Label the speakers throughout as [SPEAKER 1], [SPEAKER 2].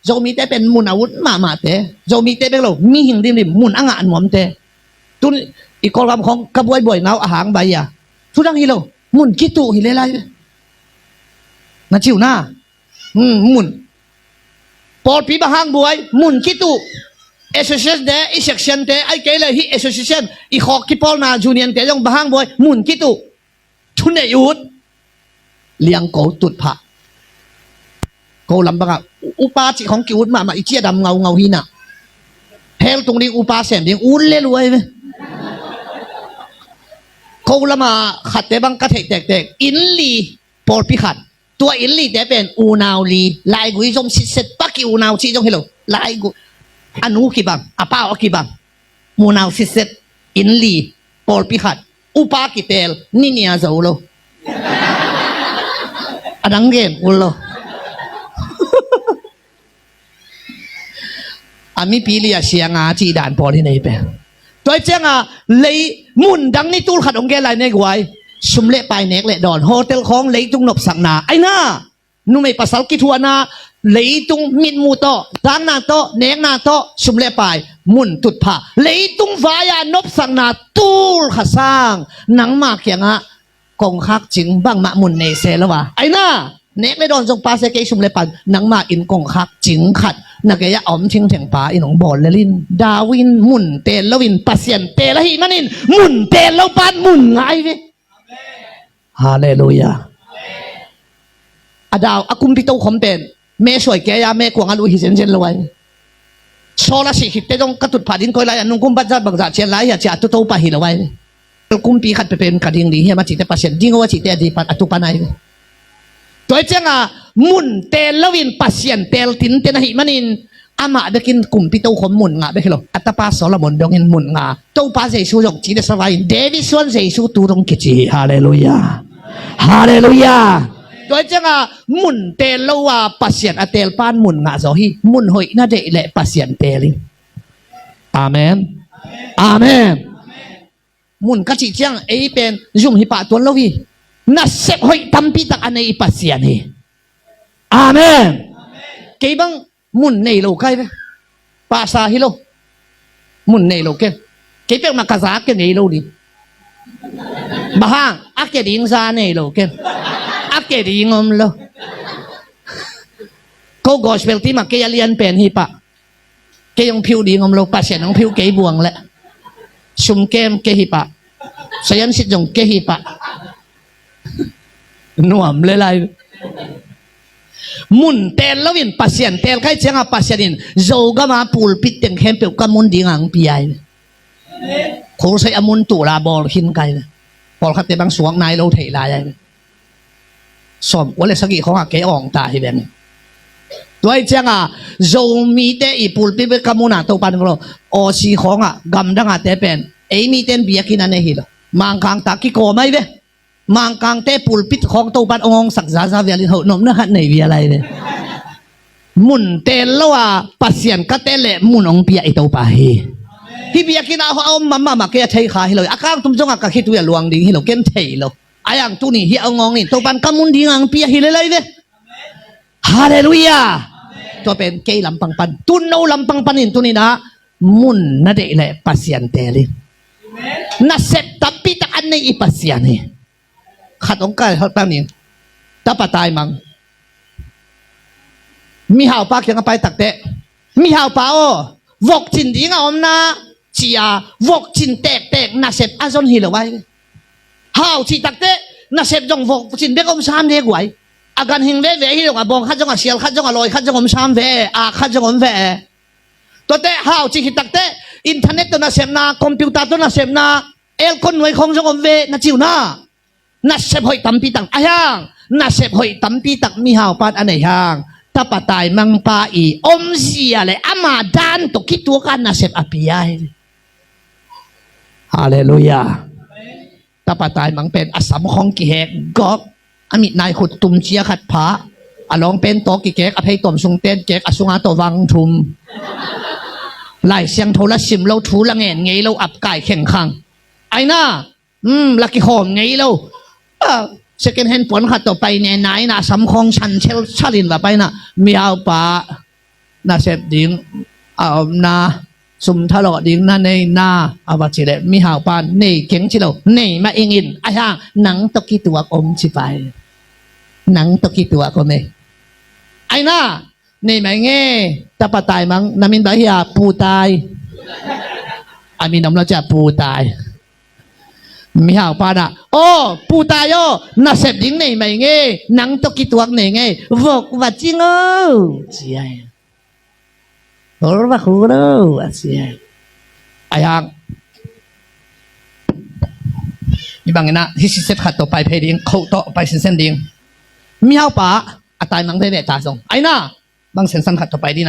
[SPEAKER 1] เรามีแต่เป็นมุนอาวุธมาเตะเรามีแต่เป็นเรามีหิงดิมมุนอ่างอันหมอมเตะตุนอีกกอลำของกระบวยบ่อยน้าวอาหารใบยาทุดังฮิโลมุนคิตุฮิเลไลนะชิวหน้ามุนปอดปีบะหางบวยมุนคิตุเอสเซสเดอีเซกชันเตไอเกลฮีเอสเซชันอีขอกคิปอลนาจูเนียนเตยองบะหางบวยมุนคิตุทุนเนยุดเลี้ยงโกตุดผะโกลำบังอ่ะอุปาจิของกิวดมาอีเจียดำเงาหินะเฮลตรงนี้อุปาเสียงเดียงอุ่นเล่รวยไหมโกลำมาขัดแต่บังกระเทกแตกอินลีปอดพิขัดตัวอินลีแต่เป็นอูนาวลีลายกุยจงสิเสตปักอูนาวชีจงเฮลลายกุอนุกี่บังอาป้าอกี่บังมูนาวสิเสตอินลีปอดพิขัดอุปากิเตลนี่เนี่ยจะอุโลอดังเกนอุโลอามีปีเลียเสียงอาจีด่านพอที่ไหนเป็นตัวเจ้าอ่ะเลยมุนดังนี่ตู้ขัดองเกลายในกวยชุมเละไปเนกเละดอนโฮเทลของเลยตุงนบสังนาไอ้น่านุ่มไม่ปัสสาวะกิทัวนาเลยตุงมิดมูโตดังนาโตเนกนาโตชุมเละไปมุนตุดผาเลยตุงวายานบสังนาตู้ขัดสร้างหนังมากอย่างอ่ะกองคักจิงบ้างมะมุนเนเซแล้ววะไอ้น่าเนกเลยดอนจงปาเซเกชุมเละปันหนังมาอินกองคักจิงขัดนักยะอมชิงเถียงป่าอินของบอลเลลินดาวินมุนเตลวินปัสเซียนเตลหิมันินมุนเตลปานมุนไงเวฮาเลลูยาอดาวอากุมพิโตคอมเป็นแม่สวยแกยาแม่กวางอลูฮิเซนเซนลอยโซลาสิฮิตเตจงกระตุดผาดินคอยไล่นุ่งกุมบัจจัดบังจัดเชียนไล่อย่าจะตุโตปะฮิลอยกุมปีขัดไปเป็นกระดิ่งดีเฮียมาจิตเตปัสเซียนดิ้งว่าจิตเตดีปัดอตุปานายตัวเจ้ามุนเตลวินปัสเซียนเตลตินเตนหิมันินอามาเบกินกลุ่มพิโตคอมมุนงาเบกิโลอัตตาปาโซลามอนดงอินมุนงาโตปาเจซูจงจีเดสวายเดวิสวันเจซูตูรงกิจิฮาเลลูยาฮาเลลูยาตัวเจ้ามุนเตลวาปัสเซียนอเตลปานมุนงาโซฮีมุนหอยนาเดเลปัสเซียนเตลิอาเมนอาเมนมุนกัจจิจังเอเป็นยุงหิปะตัวลวีนัสเซหอยตัมปีตักอันในปัสเซียนฮีอาเมนเกี่ยบังมุนในโลกใครไหมภาษาฮิโลมุนในโลกเกี่ยเกี่ยเป็นมากระซากเกี่ยในโลนี่บ้าอักเกี่ยดิ้งซาในโลกเกี่ยอักเกี่ยดิ้งอมโลก็กอสเปลที่มาเกี่ยเลียนเป็นฮิปะเกี่ยงผิวดิ้งอมโลปัสเซียนของผิวเกี่ยบวงแหละชุมเกมเกี่ยฮิปะสยันสิจงเกี่ยฮิปะน่วมเลยไรมุนเตลลวินปัสเซียนเตลใครเจ้าปัสเซียนโจกมาปูลปิดเต็งเข้มเปียวกับมุนดีงังปีไอโคใส่อมุนตุลาบอลหินไก่บอลขัดเตะบางสวงนายเราเทลายสอบวันเลสกี้ของอาเกอองตาที่แบบตัวเจ้าโจมีเตอีปูลปิดกับมุนอ่ะตัวปันก็โอซีของอ่ะกำดังอ่ะเตเป็นเอมีเต็นเบียกินอันนี้เหรอมังคังตากิโกไม่เว้มังกังเตปูลปิดของตัวปันองสักษาซาเวียลินหัวนมนะฮันในวิอะไรเนี่ยมุนเตลว่าปัสเซียนก็เตลมุนองเปียไอตัวปะฮีที่เบียกินเอามาเกียใช้ขาให้เลยอาการตุ้มจงอากาศคิดตัวลวงดิ่งให้เราเก็มเทเลยไอ้ยังตัวนี้เฮียเอางงนี่ตัวปันก็มุนดิ่งอังเปียฮิเลยเนี่ยฮาเลลูยาตัวเป็นเกยลำปังปันตุนโนลำปังปันนี่ตัวนี้นะมุนนั่นเองแหละปัสเซียนเตลิน่าเสพตับปีตะอันในอีปัสเซียนนี่ขัดองค์การเขาแป๊บนึงตาปะตายมังมีห่าวปากยังไปตักเตะมีห่าวปาโอวกจินดีงาอมนาจียาวกจินแตกน่าเสพอาจนหิลไว้ห่าวจีตักเตะน่าเสพจงวกจินเบกอมสามเด็กไว้อาการหิงเวหิลกับบองขัดจงอาเชียลขัดจงอาลอยขัดจงอมสามเวขัดจงอมเวตัวเตะห่าวจีตักเตะอินเทอร์เน็ตตัวน่าเสพนาคอมพิวเตอร์ตัวน่าเสพนาเอลคนหน่วยของจงอมเวน่าจิวนานัสเซบหอยตัมปีตักอายังนัสเซบหอยตัมปีตักมีหาวปัดอันไหนยังตาปะตายมังปาอีอมเสียเลยอามาดานตกคิดตัวกันนัสเซบอภิยายฮาเลลูยาตาปะตายมังเป็นอสมของกิเหกกอกอามินายขุดตุมเชียขัดผาอลองเป็นตอกิเกกอภัยตอมสุงเต้นเกกอสุงาตวังทุมไล่เสียงโทรศิมเราถูละเงินไงเราอับไก่แข่งขังไอ้น่าลักกี้หอมไงเราsecond hand ผลขัดต่อไปเนี่ยไหนนะสำคองชันเชลชาลินว่าไปนะมีเอาปะ na sep ding na sum thalo ding na nei na awachile mi hau pan nei keng chilo nei ma ingin ayang nang toki tuak om chi pai nang toki tuak ko me ai na nei mai nge tapatai mang namin bahia pu tai amin nam la cha pu tai mi hao pa na ô pu tai yo na sep ding nei mai nge nang toki tuak nei nge vok va ching ơ chi ai va khu đâu chi ai ayang ni bang na hi si set khat to pai phe ding khau to pai sin sen ding mi hao pa atai mang de ne ta song ai na bang sen san khat to pai di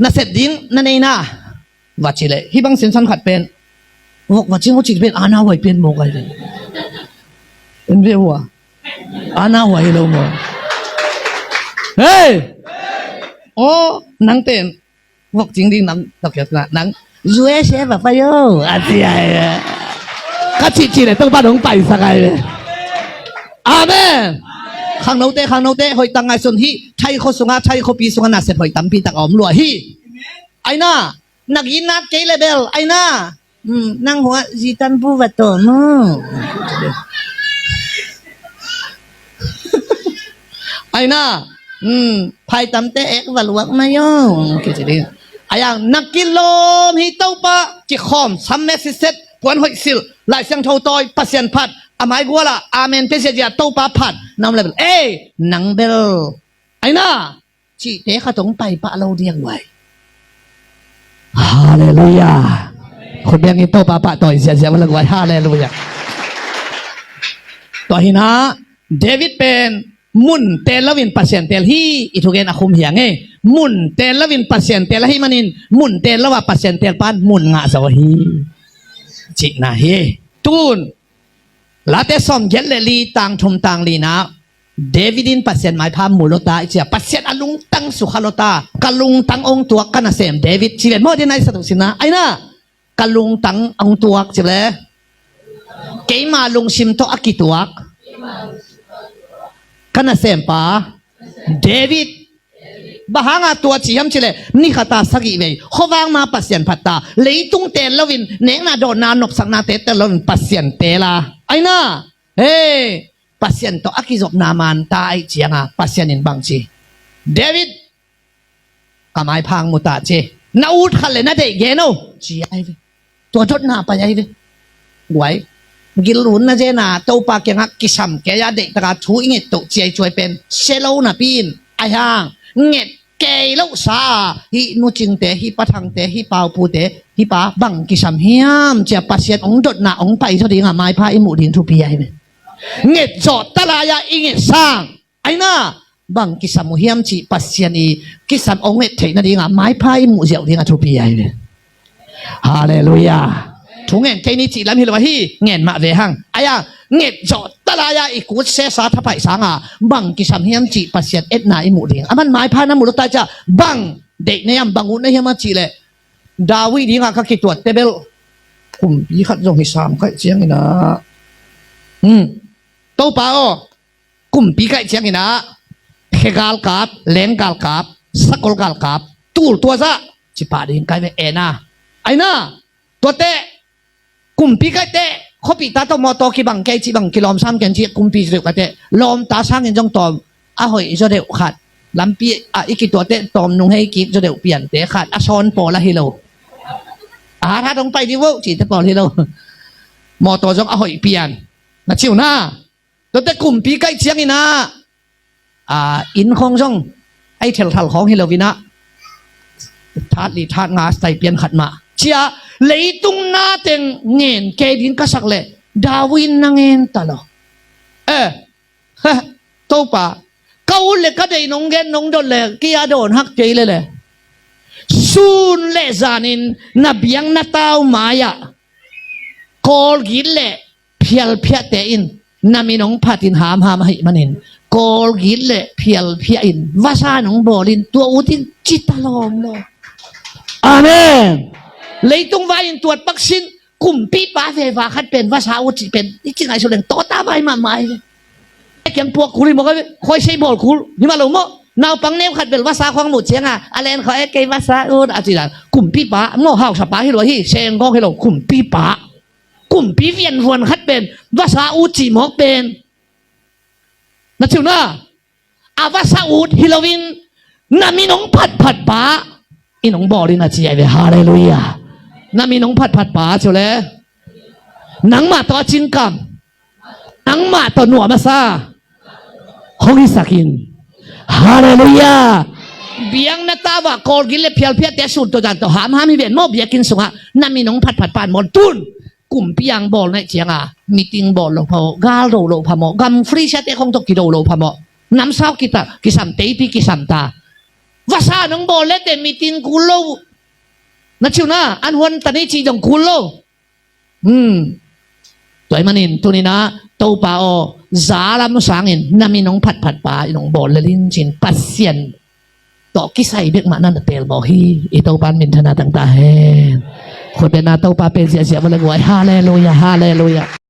[SPEAKER 1] na set ding na nei na va chi le hi bang sen san khat pen vok va ching ho chi pen ana wai pen mo kai le en ve wa ana wai lo mo hey oh nang ten vok ching ding nang tok ya nang zue se va pa yo a ti ai ka chi chi le tong ba dong pai sa kai le amen khang nâu tê hồi tăng ngày xuân hi thay khó sung á thay khó pi sung á nát sẽ hồi tắm pi tắc ổm lụa hi ai na nag in nát cái level ai na nang hoa gì tan bu vật tổ no ai na phai tắm tê ek và luộc mà yo cái gì đi ai ang nag kilom hi tàu pa chỉ khom sam mê set quan hội sil lại sang thâu tôi pasien phat amai gua la amen pe se ja to pa phat nam level nang bel ai na chi te kha tong pai pa lo diang wai hallelujah คนเบียงนี่โตปาปะต่อยเสียมันเลยว่าฮาเลลูยาต่อหินะเดวิดเป็นมุนเตลวินปัสเซนเตลฮีอิทุเกนอาคุมเหียงมุนเตลวินปัสเซนเตลฮีมันินมุนเตลว่าปัสเซนเตลปานมุนงาสวะฮีจินะเฮตูนลาเตสอมเย็นเลลีต่างทุมต่างลีนะเดวิดินปัสเซนหมายพามมูลตาเจียปัสเซนอลุงตังสุขลตากลุงตังองตัวกันนะเซมเดวิดชีเวนโมเดนายสตุสินะไอ้นะกลุงตังองตัวใช่ไหมเกมาลุงชิมโตอากิตัวกันนะเซมปาเดวิดบ้างาตัวจีฮัมใช่ไหมนี่ข้าตาสักอีเว่เขาวางมาปัสเซนพัตตาเลยตุงเตลลวินเนงนาโดนนานบสังนาเตตลนปัสเซนเตล่ะไอ้นะเฮ้ปัสเซนโตอากิจบนามันตายเจียงอ่ะปัสเซนินบังจีเดวิดกำไมพังมุตาเจนาอุดขันเลยนะเด็กเกโนจีไอเวตัวจดหน้าไปไอ้เวไว้กิลุนนะเจน่ะตัวปากยังกิสัมแกยาเด็กตะการชูอิงตัวเจียช่วยเป็นเชลล์น่ะปีนไอ้ห่างเงียเกลูสาฮินุจิงเตฮิปะทังเตฮิปาวปูเตฮิปาบังกิสัมเฮียมเจียปัสเซียนองจดหน้าองไปเท่านี้อ่ะไม้พายอิมุดินทุปีไอ้เวเงียจอดตะลายาอิงสร้างไอ้น่ะบังกิสัมเฮียมจีปัสเซียนอีกิสัมองเงียเทนั่นเองอ่ะไม้พายอิมุเจียวนี้อ่ะทุปีไอ้เวฮาเลลูยาทุกเงินใจนี้จีลำฮิลวะฮีเงินมาเวหังไอ้ยังเงินจอดตะลายาอีกุศเสสาทับไปสังอ่ะบังกิสัมเฮียมจีปัสเซียนเอ็ดนาอิมุดิงอ่ะมันหมายพานะมุลตาจะบังเด็กเนี่ยบังอุนเนี่ยมาจีเลยดาวิดีงอ่ะก็คิดตัวเตเบลคุมยี่ขัดจงฮิสามก็เจียงนะโตป่าอ๋อคุมปีก็เจียงนะเฮกาลกับเลงกาลกับสกอลกาลกับตูลตัวซะจีป่าดิงก็ไม่เอ็นะไอ้น่ะตัวเตะกุมปีกเตะเขาปีตาตัวมอตัวกีบังเกจิบังกิโลมซ้ำกันจีกุมปีเดียวกันเตะลมตาช่างกันจงตอมอ่ะหอยจะเดียวขาดลำปีอ่ะอีกตัวเตะตอมนุ่งให้กีจะเดียวเปลี่ยนเตะขาดอ่ะช้อนปอละฮิโลถ้าต้องไปที่ว่าจีจะปอฮิโลมอตัวจงอ่ะหอยเปลี่ยนนะชิวหน้าตัวเตะกุมปีกเชียงนี่นะอินคงจงไอเทลทัลของฮิโลวินะธาตุลีธาตุงาใส่เปลี่ยนขัดมาเชียเลยตุงนาเต็งเงินเกดินก็สักเลยดาวินนั่งเงินตลอดโตป่าเกาเล็กก็ได้นงเงินนงโดนเลยกี่อาโดนฮักใจเลยซูนเลจานินนับยังนัตเอามายะกอลกินเลยเพียลเพียเตอินนามินงพัดินหามให้มันเห็นกอลกินเลยเพียลเพียอินวาซานงบอลินตัวอุตินจิตตลอมเลยอาเมนเลยตรงวายินตรวจวัคซีนกลุ่มปีป้าเฟวาคัดเป็นภาษาอุจิเป็นนี่จริงไงส่วนหนึ่งโตตาใบมาใหม่ไอ้เกี่ยงพวกคุณนี่บอกว่าคอยใช้บอลคุณนี่มาลงมั้ง nào bằng nêu khát bel vasa khoang một chiếng à alen khỏi cái vasa à chỉ là cùng pi bá ngô hào sập bá hi rồi hi sen ngô hi rồi cùng pi bá cùng pi viên vườn khát bel vasa chỉ mọc bel na chịu na à vasa hi rồi vin na mi nong pat bá in nong bỏ đi na chỉ về hallelujah na mi nong pat bá chịu lẽ nắng mà to chín cam nắng mà to nụa mà sa không đi sakin hallelujah biang na tawa kol gile pial pia te sun to jan to ham ham hi ven mo bia kin sunga na mi nong pat pan mon tun kum piang bol nai chianga meeting bol lo pho gal lo pha mo gam free chat te không to ki lo pha mo nam sao kita kisam te pi kisam ta vasa nong bol le te meeting ku lo na chiu na an hon ta ni chi jong ku lo toy manin tunina to pa o zalam sangin nami nong pat pa nong bol lelin chin pasien to kisai bek mana na tel bo hi ito pan min thana tang ta hen khot be na to pa pe sia sia ma le hallelujah hallelujah